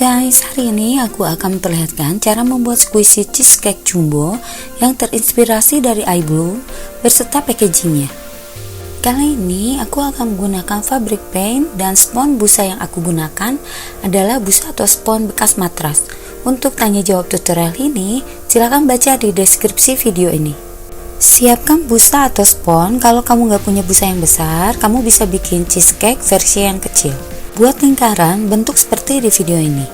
guys, hari ini aku akan memperlihatkan cara membuat squishy cheesecake jumbo yang terinspirasi dari iBloom beserta packagingnya. Kali ini aku akan menggunakan fabric paint dan spons busa. Yang aku gunakan adalah busa atau spons bekas matras. Untuk tanya jawab tutorial ini, silahkan baca di deskripsi video ini. Siapkan busa atau spons. Kalau kamu nggak punya busa yang besar, kamu bisa bikin cheesecake versi yang kecil. Buat lingkaran bentuk seperti di video ini.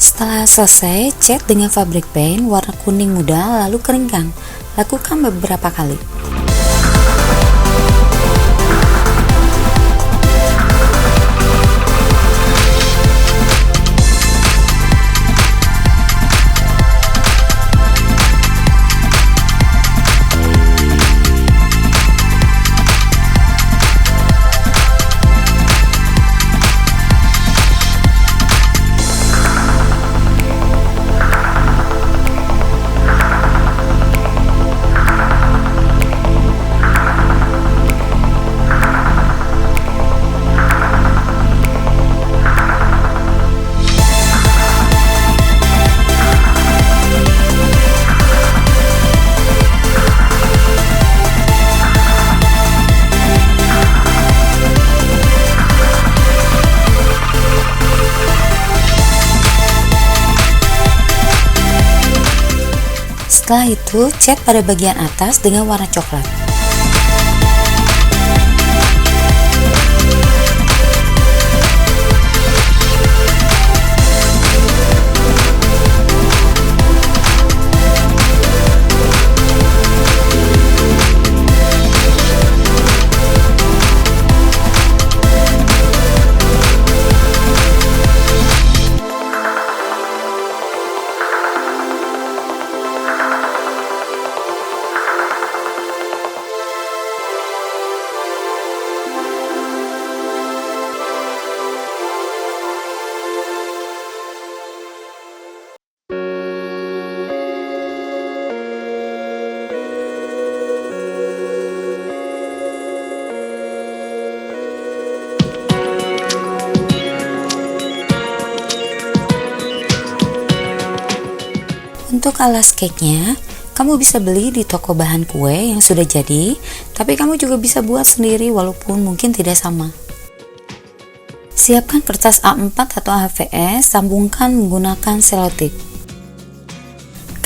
Setelah selesai, cat dengan fabric paint warna kuning muda lalu keringkan. Lakukan beberapa kali. Setelah itu, cat pada bagian atas dengan warna coklat. alas cake-nya, kamu bisa beli di toko bahan kue yang sudah jadi, tapi kamu juga bisa buat sendiri walaupun mungkin tidak sama. Siapkan kertas A4 atau HVS, sambungkan menggunakan selotip.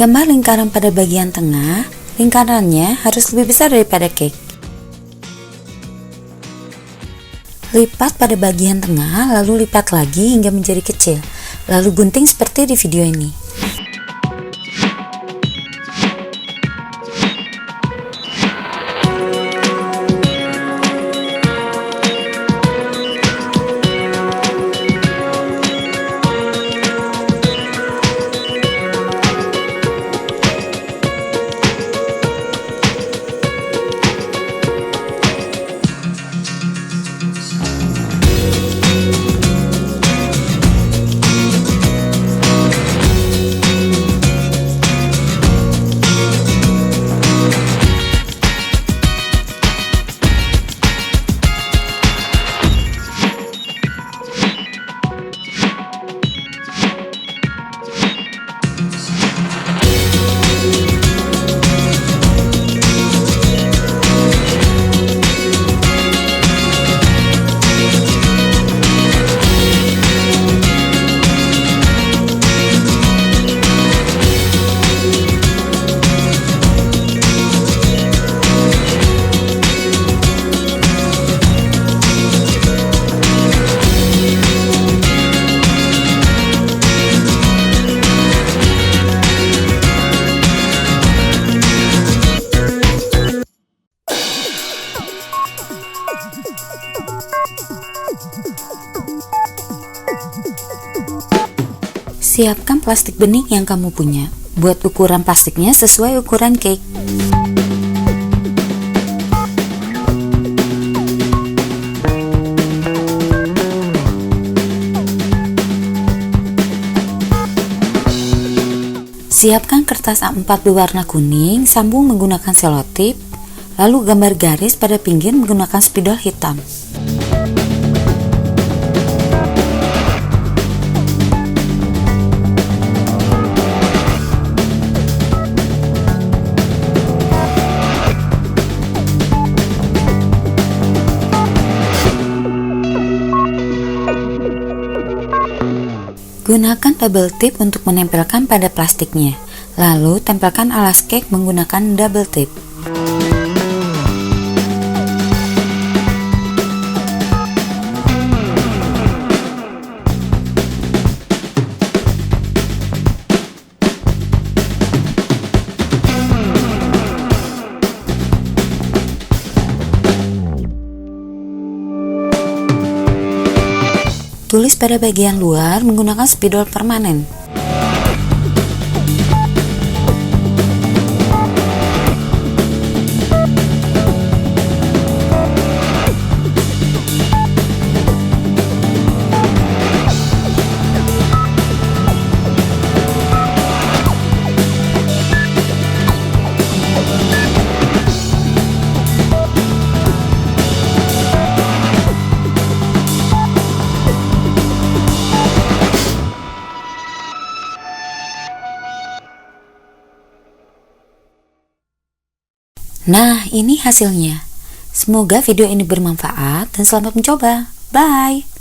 Gambar lingkaran pada bagian tengah, lingkarannya harus lebih besar daripada cake. Lipat pada bagian tengah, lalu lipat lagi hingga menjadi kecil, lalu gunting seperti di video ini. Siapkan plastik bening yang kamu punya. Buat ukuran plastiknya sesuai ukuran cake. Siapkan kertas A4 berwarna kuning, sambung menggunakan selotip, lalu gambar garis pada pinggir menggunakan spidol hitam. Gunakan double tip untuk menempelkan pada plastiknya, lalu tempelkan alas cake menggunakan double tip. Tulis pada bagian luar menggunakan spidol permanen. Nah, ini hasilnya. Semoga video ini bermanfaat dan selamat mencoba. Bye!